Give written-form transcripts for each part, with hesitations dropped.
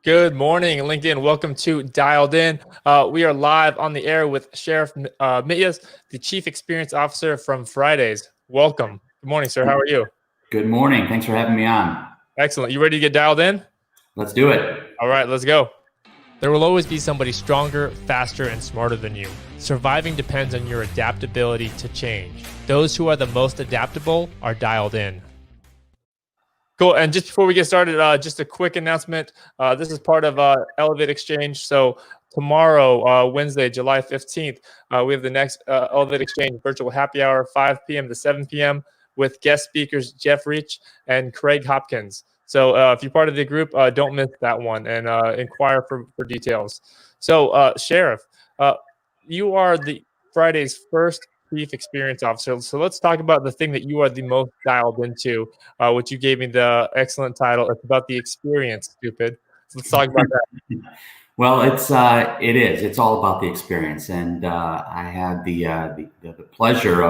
Good morning, LinkedIn. Welcome to Dialed In. We are live on the air with Sherif Mityas, the Chief Experience Officer from Fridays. Welcome. Good morning, sir. How are you? Good morning. Thanks for having me on. Excellent. You ready to get dialed in? Let's do it. All right, let's go. There will always be somebody stronger, faster, and smarter than you. Surviving depends on your adaptability to change. Those who are the most adaptable are dialed in. Cool. And just before we get started, just a quick announcement. This is part of Elevate Xchange. So tomorrow, Wednesday, July 15th, we have the next Elevate Xchange virtual happy hour, 5 p.m. to 7 p.m. with guest speakers Jeff Reach and Craig Hopkins. So if you're part of the group, don't miss that one and inquire for details. So Sherif, you are the Friday's first Chief Experience Officer. So let's talk about the thing that you are the most dialed into, which you gave me the excellent title. It's about the experience, stupid. So let's talk about that. Well, it is. It's all about the experience, and I had the pleasure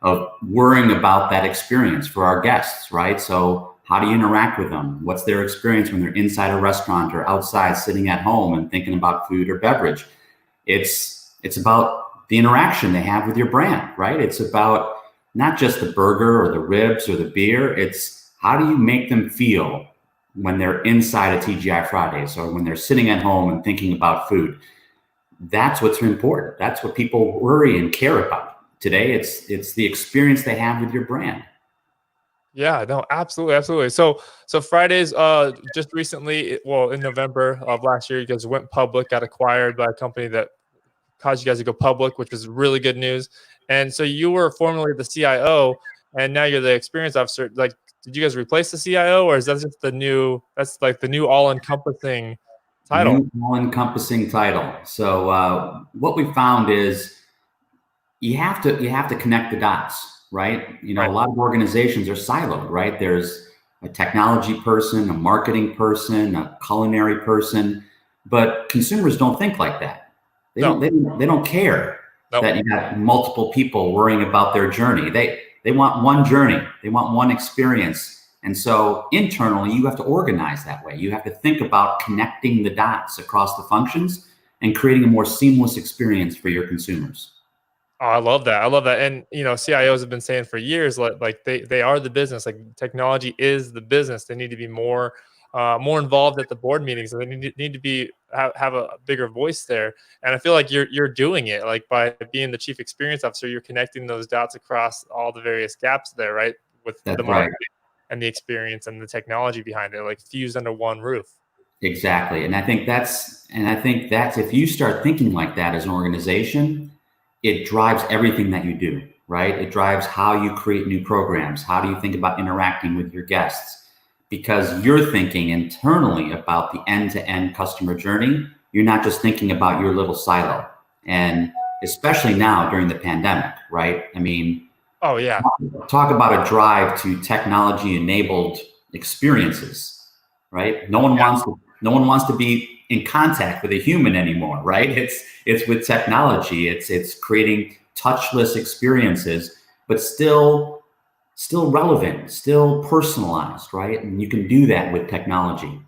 of worrying about that experience for our guests, right? So how do you interact with them? What's their experience when they're inside a restaurant or outside, sitting at home and thinking about food or beverage? It's about the interaction they have with your brand, right? It's about not just the burger or the ribs or the beer. It's how do you make them feel when they're inside a TGI Fridays or when they're sitting at home and thinking about food. That's what's important. That's what people worry and care about. Today, it's the experience they have with your brand. Yeah, no, absolutely, absolutely. So Fridays, just recently, well, in November of last year, you guys went public, got acquired by a company that caused you guys to go public, which was really good news. And so you were formerly the CIO, and now you're the experience officer. Like, did you guys replace the CIO, or is that just the new? That's like the new all-encompassing title. New all-encompassing title. So what we found is you have to connect the dots, right? You know, right. A lot of organizations are siloed, right? There's a technology person, a marketing person, a culinary person, but consumers don't think like that. They don't care that you got multiple people worrying about their journey. They want one journey. They want one experience. And so internally, you have to organize that way. You have to think about connecting the dots across the functions and creating a more seamless experience for your consumers. Oh, I love that. I love that. And, you know, CIOs have been saying for years, like they are the business. Like technology is the business. They need to be more involved at the board meetings. And they need to be have a bigger voice there. And I feel like you're doing it, like by being the chief experience officer, you're connecting those dots across all the various gaps there, right? With the marketing and the experience and the technology behind it, like fused under one roof. Exactly. And I think that's if you start thinking like that as an organization, it drives everything that you do, right? It drives how you create new programs. How do you think about interacting with your guests? because you're thinking internally about the end-to-end customer journey. You're not just thinking about your little silo. And especially now during the pandemic, right? I mean, Oh yeah. talk about a drive to technology-enabled experiences, right? No one wants to be in contact with a human anymore, right? It's with technology. It's creating touchless experiences, but still relevant, still personalized, right? And you can do that with technology.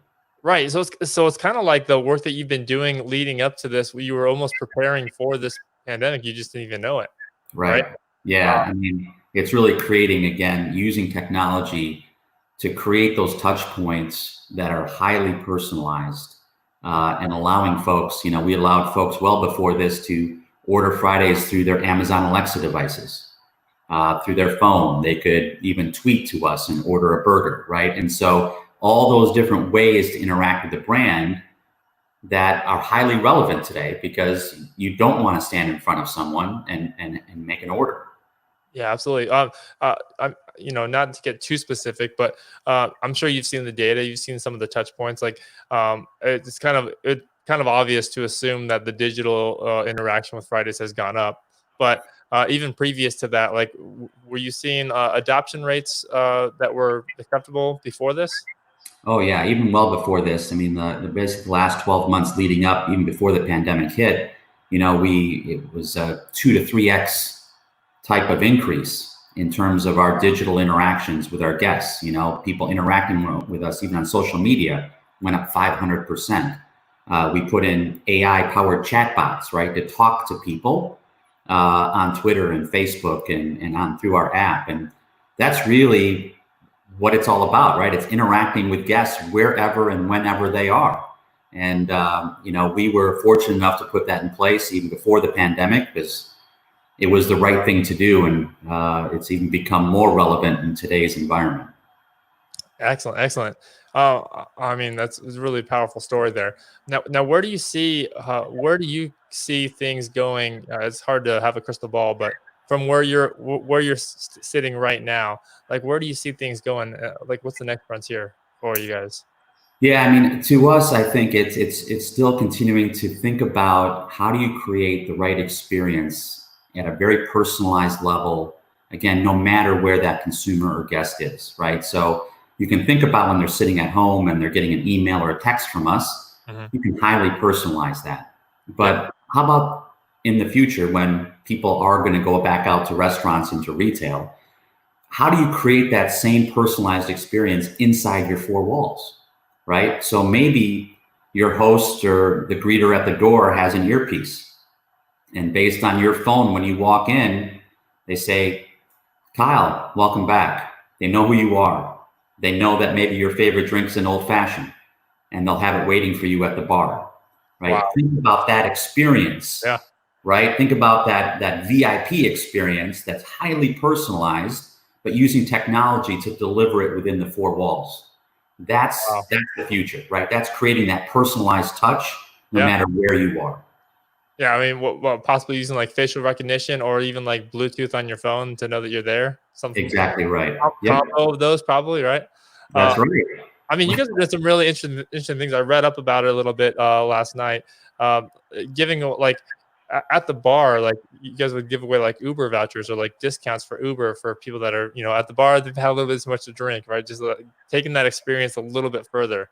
Right. So it's kind of like the work that you've been doing leading up to this. You were almost preparing for this pandemic. You just didn't even know it. Right. Right. Yeah. I mean, it's really creating, again, using technology to create those touch points that are highly personalized, and allowing folks, we allowed folks well before this to order Fridays through their Amazon Alexa devices, through their phone. They could even tweet to us and order a burger, right? And so all those different ways to interact with the brand that are highly relevant today, because you don't want to stand in front of someone and make an order. Yeah, absolutely. I'm, not to get too specific, but I'm sure you've seen the data. You've seen some of the touch points. Like, it's kind of obvious to assume that the digital interaction with Fridays has gone up. But even previous to that, like, were you seeing adoption rates that were acceptable before this? Oh yeah, even well before this. I mean, the basically the last 12 months leading up, even before the pandemic hit, it was a 2 to 3x type of increase in terms of our digital interactions with our guests. People interacting with us even on social media went up 500%. We put in AI-powered chatbots, right, to talk to people on Twitter and Facebook and on through our app, and that's really what it's all about, right? It's interacting with guests wherever and whenever they are. And, we were fortunate enough to put that in place even before the pandemic, because it was the right thing to do. And it's even become more relevant in today's environment. Excellent. I mean, that's a really powerful story there. Now, where do you see things going? It's hard to have a crystal ball, but from where you're sitting right now, like, where do you see things going? Like, what's the next frontier for you guys? Yeah, I mean, to us, I think it's still continuing to think about how do you create the right experience at a very personalized level. Again, no matter where that consumer or guest is, right? So you can think about when they're sitting at home and they're getting an email or a text from us, you can highly personalize that. But how about in the future when people are going to go back out to restaurants and to retail? How do you create that same personalized experience inside your four walls? Right? So maybe your host or the greeter at the door has an earpiece, and based on your phone, when you walk in, they say, "Kyle, welcome back." They know who you are. They know that maybe your favorite drink's an old fashioned, and they'll have it waiting for you at the bar, right? Wow. Think about that experience, Yeah. right? Think about that VIP experience that's highly personalized, but using technology to deliver it within the four walls. That's Wow. the future, right? That's creating that personalized touch no matter where you are. Yeah, I mean, what possibly using like facial recognition or even like Bluetooth on your phone to know that you're there. Something Exactly right. Yep, combo of those, probably, right? Uh, that's right. I mean, you guys did some really interesting things. I read up about it a little bit last night. Giving like at the bar, like you guys would give away like Uber vouchers or like discounts for Uber for people that are at the bar. They've had a little bit too much to drink, right? Just taking that experience a little bit further.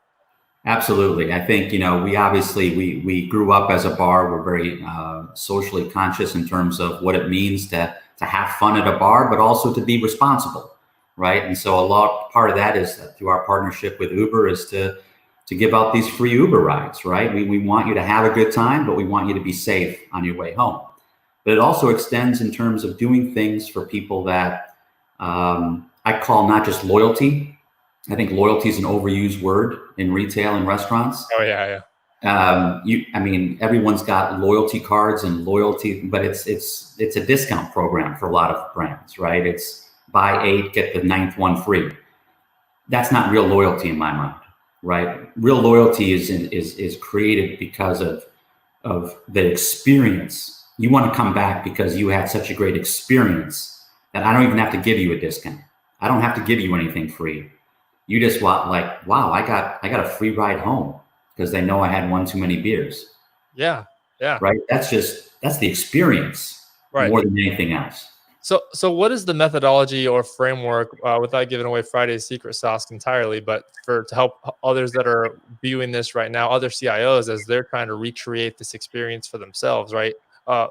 Absolutely. I think, we obviously, we grew up as a bar. We're very socially conscious in terms of what it means to have fun at a bar, but also to be responsible, right? And so part of that is through our partnership with Uber is to give out these free Uber rides, right? We want you to have a good time, but we want you to be safe on your way home. But it also extends in terms of doing things for people that I call not just loyalty. I think loyalty is an overused word in retail and restaurants. Oh yeah. I mean, everyone's got loyalty cards and loyalty, but it's a discount program for a lot of brands, right? It's buy 8, get the 9th one free. That's not real loyalty in my mind, right? Real loyalty is created because of the experience. You want to come back because you had such a great experience that I don't even have to give you a discount. I don't have to give you anything free. You just want like, wow, I got a free ride home because they know I had one too many beers. Yeah. Yeah. Right. That's the experience Right. more than anything else. So what is the methodology or framework, without giving away Friday's secret sauce entirely, but to help others that are viewing this right now, other CIOs, as they're trying to recreate this experience for themselves, right? Uh,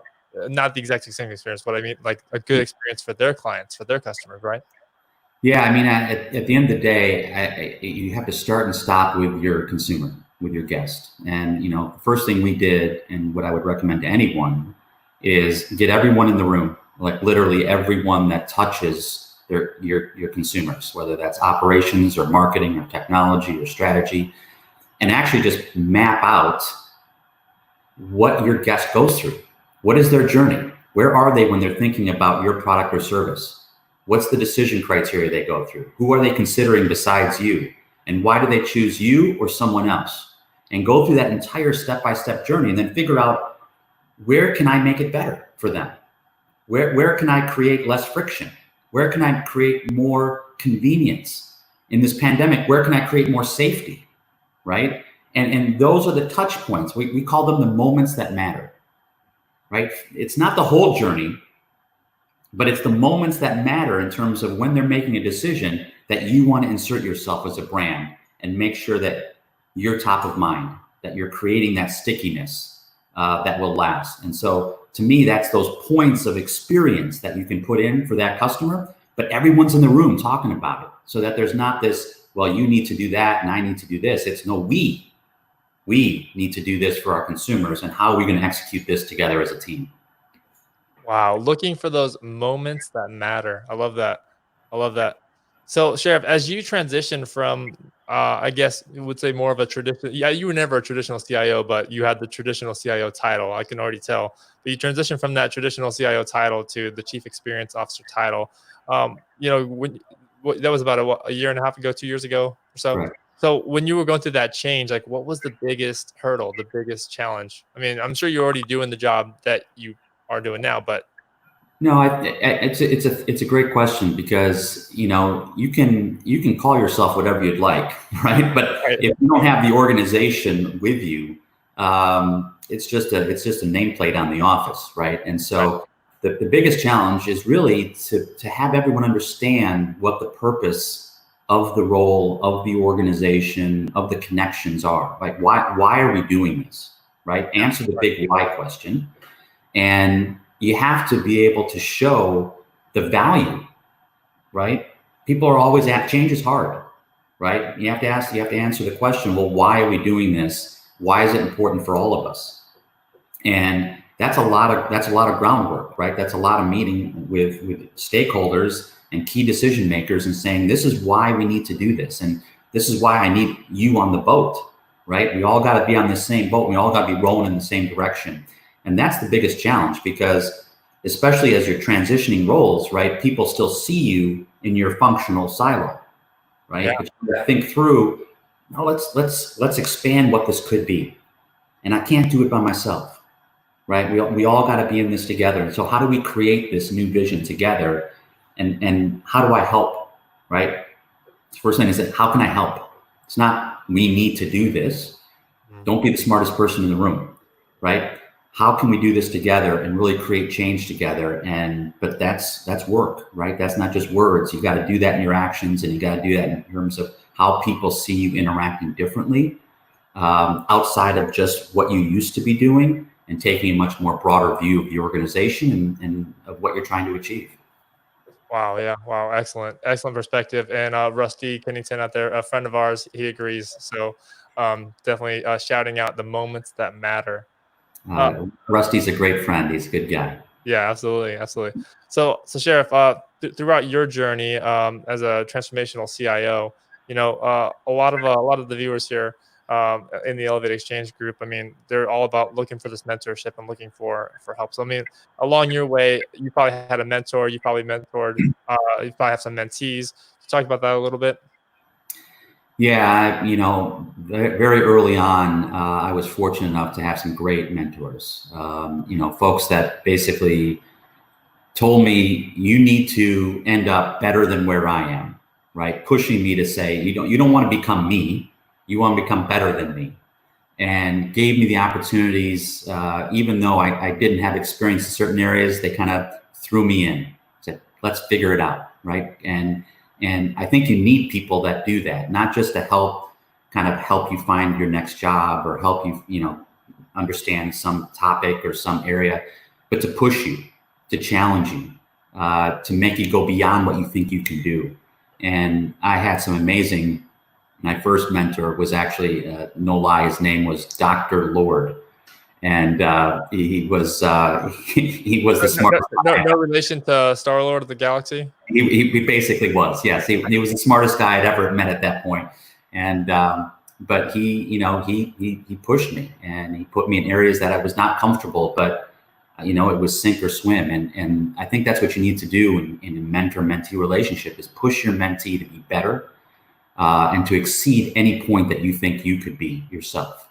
Not the exact same experience, but I mean like a good experience for their clients, for their customers, right? Yeah, I mean, at the end of the day, you have to start and stop with your consumer, with your guest. And the first thing we did, and what I would recommend to anyone, is get everyone in the room, like literally everyone that touches your consumers, whether that's operations or marketing or technology or strategy, and actually just map out what your guest goes through. What is their journey? Where are they when they're thinking about your product or service? What's the decision criteria they go through? Who are they considering besides you? And why do they choose you or someone else? And go through that entire step-by-step journey and then figure out, where can I make it better for them? Where can I create less friction? Where can I create more convenience? In this pandemic, where can I create more safety, right? And those are the touch points. We call them the moments that matter, right? It's not the whole journey, but it's the moments that matter in terms of when they're making a decision that you want to insert yourself as a brand and make sure that you're top of mind, that you're creating that stickiness that will last. And so to me, that's those points of experience that you can put in for that customer, but everyone's in the room talking about it, so that there's not this, well, you need to do that and I need to do this. It's no, we need to do this for our consumers, and how are we going to execute this together as a team? Wow, looking for those moments that matter. I love that. I love that. So, Sheriff, as you transition from, I guess you would say more of a traditional, yeah, you were never a traditional CIO, but you had the traditional CIO title. I can already tell. But you transitioned from that traditional CIO title to the Chief Experience Officer title. That was about a year and a half ago, 2 years ago or so. Right. So, when you were going through that change, like, what was the biggest hurdle, the biggest challenge? I mean, I'm sure you're already doing the job that you are doing now, but No, it's a great question, because you can call yourself whatever you'd like, right? But right. if you don't have the organization with you, it's just a nameplate on the office, right? And so the biggest challenge is really to have everyone understand what the purpose of the role, of the organization, of the connections are. Like, why are we doing this, right? Answer the big why question. And you have to be able to show the value, right? People are always at, change is hard, right? You have to answer the question, well, why are we doing this? Why is it important for all of us? And that's a lot of groundwork, right? That's a lot of meeting with stakeholders and key decision makers and saying, this is why we need to do this. And this is why I need you on the boat, right? We all got to be on the same boat. We all got to be rowing in the same direction. And that's the biggest challenge, because especially as you're transitioning roles, right? People still see you in your functional silo, right? Yeah. But you gotta think through, no, let's expand what this could be. And I can't do it by myself, right? We all got to be in this together. And so how do we create this new vision together? And how do I help, right? The first thing is that, how can I help? It's not, we need to do this. Don't be the smartest person in the room, right? How can we do this together and really create change together? But that's work, right? That's not just words. You got to do that in your actions, and you got to do that in terms of how people see you interacting differently, outside of just what you used to be doing, and taking a much more broader view of the organization and of what you're trying to achieve. Wow. Yeah. Wow. Excellent. Excellent perspective. And Rusty Kennington out there, a friend of ours, he agrees. So definitely shouting out the moments that matter. Rusty's a great friend. He's a good guy. Yeah, absolutely. Absolutely. So Sheriff, throughout your journey as a transformational CIO, a lot of the viewers here in the Elevate Xchange group, I mean, they're all about looking for this mentorship and looking for help. So, I mean, along your way, you probably had a mentor, you probably mentored, you probably have some mentees. Talk about that a little bit. Yeah, very early on, I was fortunate enough to have some great mentors. Folks that basically told me, you need to end up better than where I am, right? Pushing me to say, you don't want to become me, you want to become better than me. And gave me the opportunities, even though I didn't have experience in certain areas, they kind of threw me in, said, let's figure it out, right? And I think you need people that do that, not just to help you find your next job or help you, understand some topic or some area, but to push you, to challenge you, to make you go beyond what you think you can do. And I had some amazing. My first mentor was actually, no lie, his name was Dr. Lord. And he was the smartest. No relation to Star-Lord of the Galaxy? He basically was, yes. He was the smartest guy I'd ever met at that point. And but he pushed me, and he put me in areas that I was not comfortable, but it was sink or swim. And I think that's what you need to do in a mentor-mentee relationship, is push your mentee to be better. And to exceed any point that you think you could be yourself.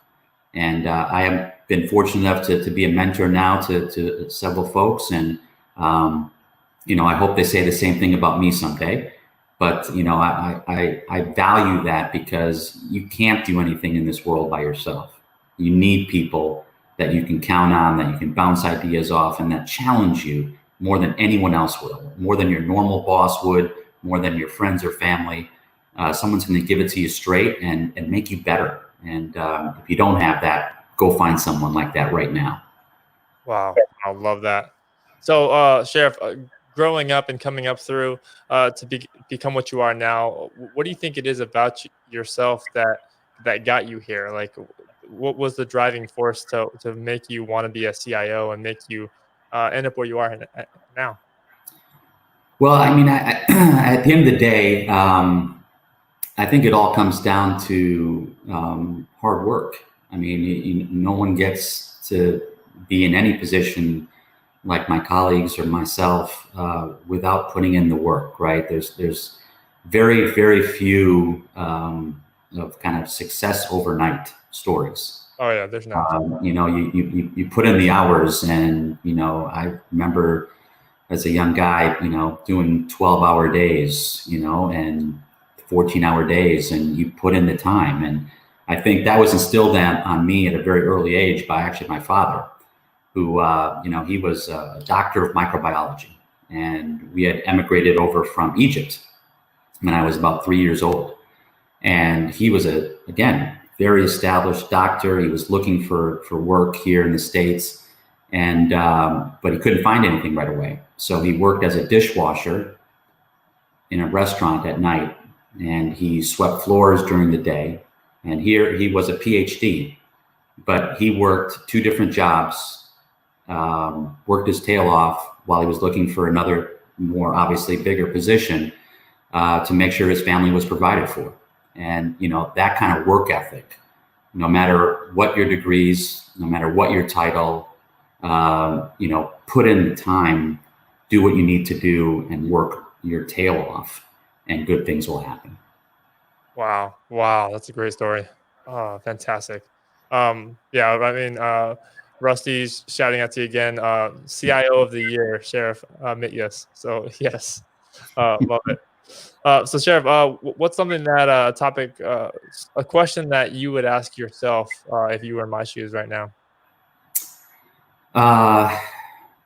And I have been fortunate enough to be a mentor now to several folks. And, I hope they say the same thing about me someday. But, I value that, because you can't do anything in this world by yourself. You need people that you can count on, that you can bounce ideas off, and that challenge you more than anyone else will, more than your normal boss would, more than your friends or family. Someone's going to give it to you straight and make you better. And if you don't have that, go find someone like that right now. Wow. I love that. So, Sherif, growing up and coming up through to become what you are now, what do you think it is about yourself that got you here? Like, what was the driving force to make you want to be a CIO and make you end up where you are now? Well, I mean, at the end of the day, I think it all comes down to hard work. I mean, no one gets to be in any position like my colleagues or myself without putting in the work, right? There's very, very few of kind of success overnight stories. Oh yeah, there's not. You put in the hours, and I remember as a young guy, doing 12-hour days, and 14-hour days, and you put in the time. And I think that was instilled on me at a very early age by actually my father, who, he was a doctor of microbiology, and we had emigrated over from Egypt when I was about 3 years old. And he was again, very established doctor. He was looking for work here in the States, and but he couldn't find anything right away. So he worked as a dishwasher in a restaurant at night, and he swept floors during the day. And here he was a PhD, but he worked 2 different jobs, worked his tail off while he was looking for another, more obviously bigger position to make sure his family was provided for. And, that kind of work ethic, no matter what your degrees, no matter what your title, put in the time, do what you need to do, and work your tail off, and good things will happen. Wow. That's a great story. Oh, fantastic. Yeah, I mean, Rusty's shouting at you again, CIO of the year, Sherif Mityas. So yes, love it. So Sherif, what's something that topic, a question that you would ask yourself if you were in my shoes right now?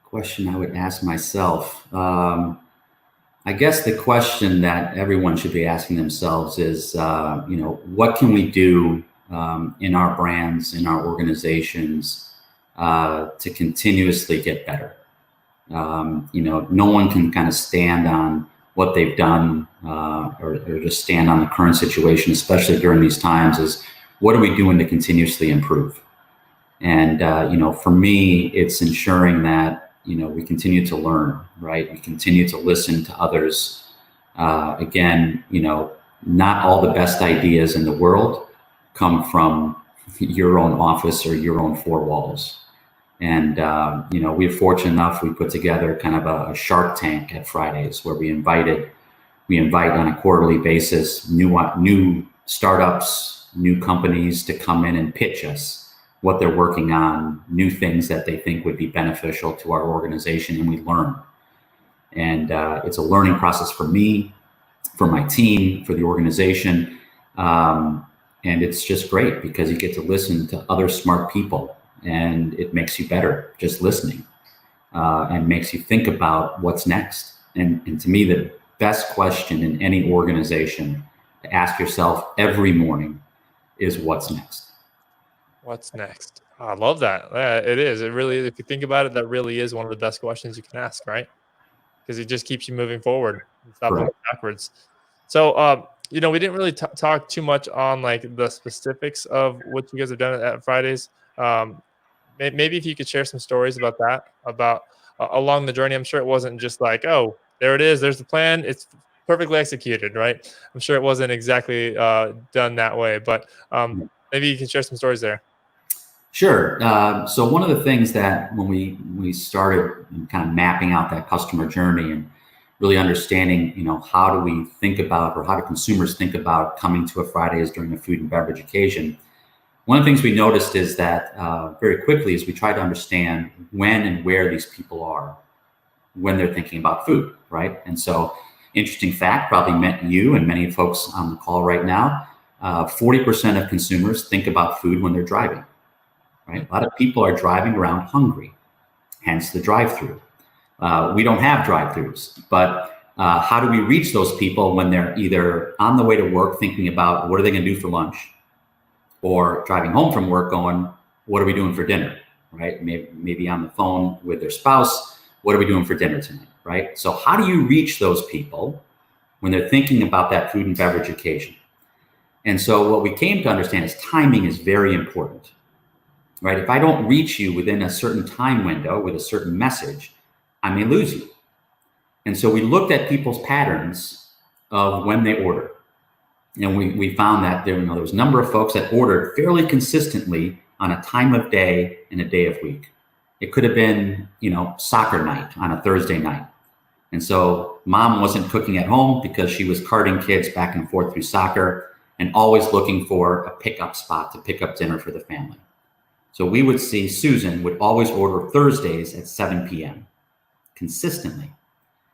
Question I would ask myself. I guess the question that everyone should be asking themselves is, what can we do in our brands, in our organizations, to continuously get better? No one can kind of stand on what they've done or just stand on the current situation, especially during these times, is what are we doing to continuously improve? And, for me, it's ensuring that, we continue to learn, right? We continue to listen to others. Again, not all the best ideas in the world come from your own office or your own 4 walls. And, we're fortunate enough, we put together kind of a Shark Tank at Fridays, where we invite on a quarterly basis new startups, new companies to come in and pitch us what they're working on, new things that they think would be beneficial to our organization, and we learn. And it's a learning process for me, for my team, for the organization. And it's just great because you get to listen to other smart people, and it makes you better just listening, and makes you think about what's next. And to me, the best question in any organization to ask yourself every morning is what's next. What's next? I love that. It is. It really, if you think about it, that really is one of the best questions you can ask, right? Because it just keeps you moving forward and stop looking backwards. So, we didn't really talk too much on like the specifics of what you guys have done at Fridays. Maybe if you could share some stories about that, about along the journey. I'm sure it wasn't just like, oh, there it is, there's the plan, it's perfectly executed, right? I'm sure it wasn't exactly done that way, but maybe you can share some stories there. Sure. So one of the things that when we started kind of mapping out that customer journey and really understanding, how do we think about, or how do consumers think about coming to a Fridays during a food and beverage occasion? One of the things we noticed is that very quickly is we try to understand when and where these people are when they're thinking about food, right? And so, interesting fact, probably met you and many folks on the call right now, 40% of consumers think about food when they're driving. Right? A lot of people are driving around hungry, hence the drive-through. We don't have drive-throughs, but how do we reach those people when they're either on the way to work thinking about what are they going to do for lunch, or driving home from work going, what are we doing for dinner, right? Maybe on the phone with their spouse, what are we doing for dinner tonight, right? So how do you reach those people when they're thinking about that food and beverage occasion? And so what we came to understand is timing is very important. Right? If I don't reach you within a certain time window with a certain message, I may lose you. And so we looked at people's patterns of when they order. And we found that there was a number of folks that ordered fairly consistently on a time of day and a day of week. It could have been, soccer night on a Thursday night. And so mom wasn't cooking at home because she was carting kids back and forth through soccer and always looking for a pickup spot to pick up dinner for the family. So we would see Susan would always order Thursdays at 7 p.m. consistently.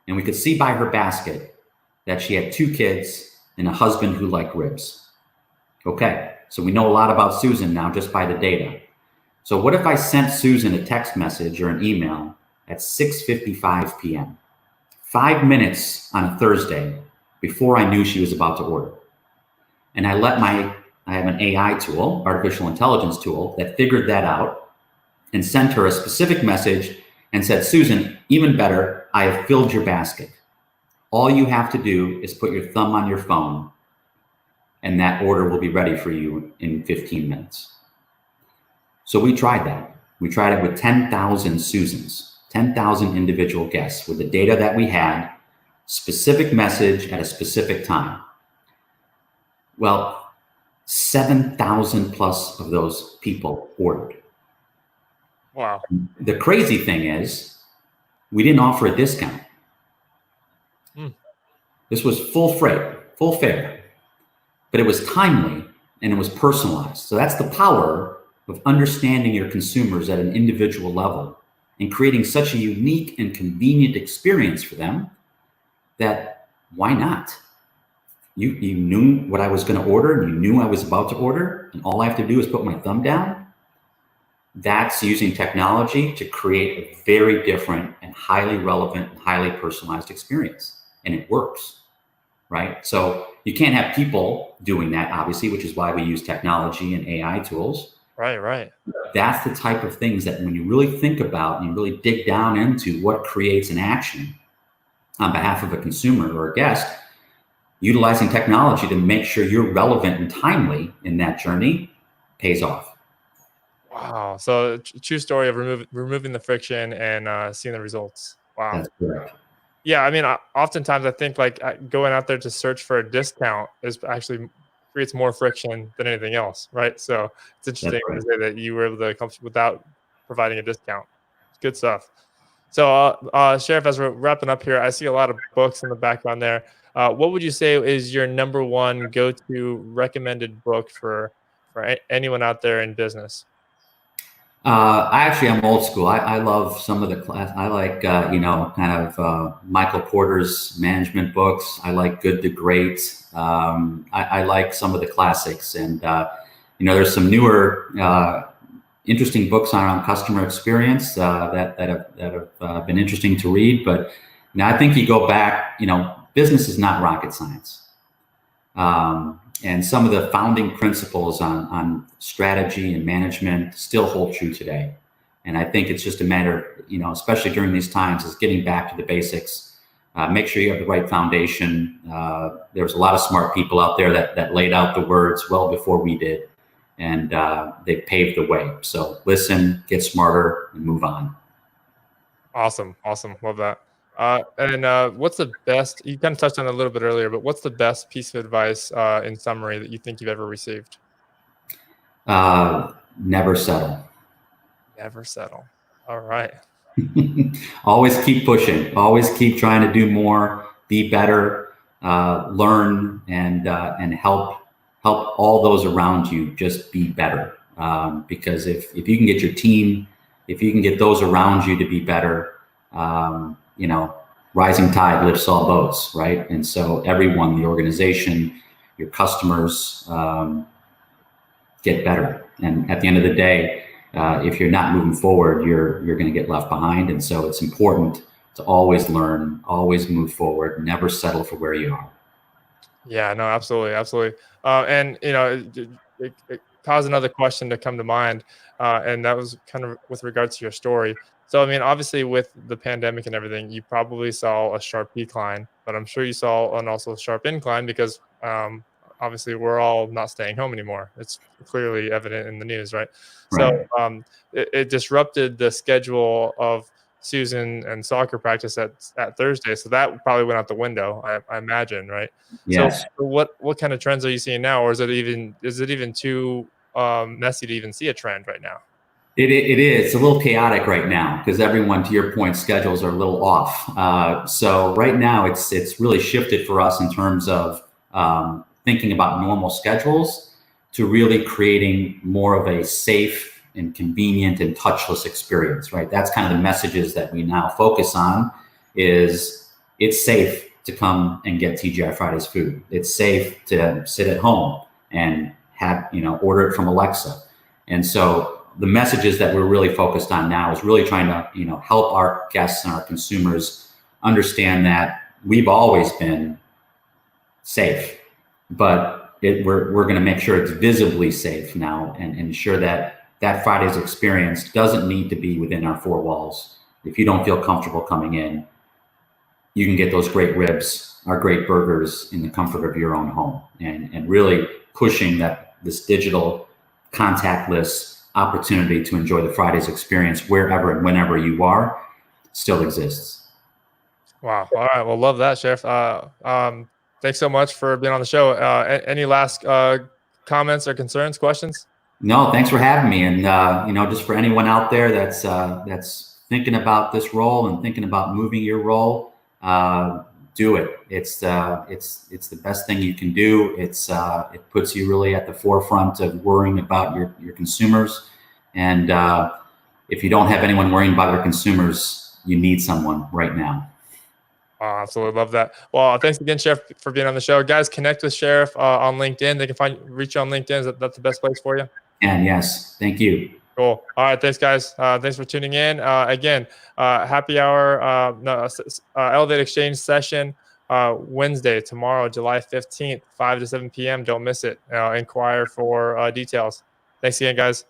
And we could see by her basket that she had 2 kids and a husband who liked ribs. Okay, so we know a lot about Susan now just by the data. So what if I sent Susan a text message or an email at 6:55 p.m., 5 minutes on a Thursday before I knew she was about to order? And I have an AI tool, artificial intelligence tool, that figured that out and sent her a specific message and said, Susan, even better, I have filled your basket. All you have to do is put your thumb on your phone and that order will be ready for you in 15 minutes. So we tried that. We tried it with 10,000 Susans, 10,000 individual guests with the data that we had, specific message at a specific time. Well, 7,000 plus of those people ordered. Wow. The crazy thing is we didn't offer a discount. This was full freight, full fare, but it was timely and it was personalized. So that's the power of understanding your consumers at an individual level and creating such a unique and convenient experience for them that why not? You knew what I was going to order and you knew I was about to order, and all I have to do is put my thumb down. That's using technology to create a very different and highly relevant and highly personalized experience. And it works, right? So you can't have people doing that, obviously, which is why we use technology and AI tools. Right. That's the type of things that when you really think about and you really dig down into what creates an action on behalf of a consumer or a guest, utilizing technology to make sure you're relevant and timely in that journey pays off. Wow. So true story of removing the friction and seeing the results. Wow. That's correct. Yeah. I mean, oftentimes I think like going out there to search for a discount is actually creates more friction than anything else. Right. So it's interesting to say that you were able to accomplish without providing a discount. It's good stuff. So, Sherif, as we're wrapping up here, I see a lot of books in the background there. What would you say is your number one go-to recommended book for anyone out there in business? I'm old school. I love some of the class. I like, Michael Porter's management books. I like Good to Great. I like some of the classics. And, there's some newer, interesting books on customer experience that have been interesting to read. But now I think you go back, business is not rocket science. And some of the founding principles on strategy and management still hold true today. And I think it's just a matter, especially during these times, is getting back to the basics. Make sure you have the right foundation. There's a lot of smart people out there that laid out the words well before we did, and they paved the way. So listen, get smarter, and move on. Awesome. Love that. And what's the best, you kind of touched on it a little bit earlier, but what's the best piece of advice in summary that you think you've ever received? Never settle. Never settle. All right. Always keep pushing. Always keep trying to do more, be better, learn, and help all those around you just be better. Because if you can get your team, if you can get those around you to be better, rising tide lifts all boats, right? And so everyone, the organization, your customers, get better. And at the end of the day, if you're not moving forward, you're going to get left behind. And so it's important to always learn, always move forward, never settle for where you are. Yeah, no, absolutely. And it caused another question to come to mind, and that was kind of with regards to your story. So, I mean, obviously, with the pandemic and everything, you probably saw a sharp decline, but I'm sure you saw an also sharp incline because obviously we're all not staying home anymore. It's clearly evident in the news, right? So, Right. it disrupted the schedule of Susan and soccer practice at Thursday, so that probably went out the window, I imagine, right? So Yes. what kind of trends are you seeing now, or is it even too messy to even see a trend right now? It is. It's a little chaotic right now because everyone, to your point, schedules are a little off. So right now, it's really shifted for us in terms of thinking about normal schedules to really creating more of a safe and convenient and touchless experience. Right. That's kind of the messages that we now focus on. Is it's safe to come and get TGI Fridays food. It's safe to sit at home and have order it from Alexa. And so the messages that we're really focused on now is really trying to, help our guests and our consumers understand that we've always been safe, but we're going to make sure it's visibly safe now and ensure that that Friday's experience doesn't need to be within our four walls. If you don't feel comfortable coming in, you can get those great ribs, our great burgers in the comfort of your own home, and really pushing this digital contactless opportunity to enjoy the Fridays experience wherever and whenever you are still exists. Wow. All right. Well, love that, Sheriff. Thanks so much for being on the show. Any last comments or concerns, questions? No, thanks for having me. And just for anyone out there that's thinking about this role and thinking about moving your role, do it. It's the best thing you can do. It puts you really at the forefront of worrying about your consumers. And if you don't have anyone worrying about your consumers, you need someone right now. Absolutely love that. Well, thanks again, Sheriff, for being on the show. Guys, connect with Sheriff on LinkedIn. They can reach you on LinkedIn. That's the best place for you. And yes, thank you. Cool. All right. Thanks, guys. Thanks for tuning in. Again, happy hour, Elevate Xchange session Wednesday, tomorrow, July 15th, 5 to 7 p.m. Don't miss it. Inquire for details. Thanks again, guys.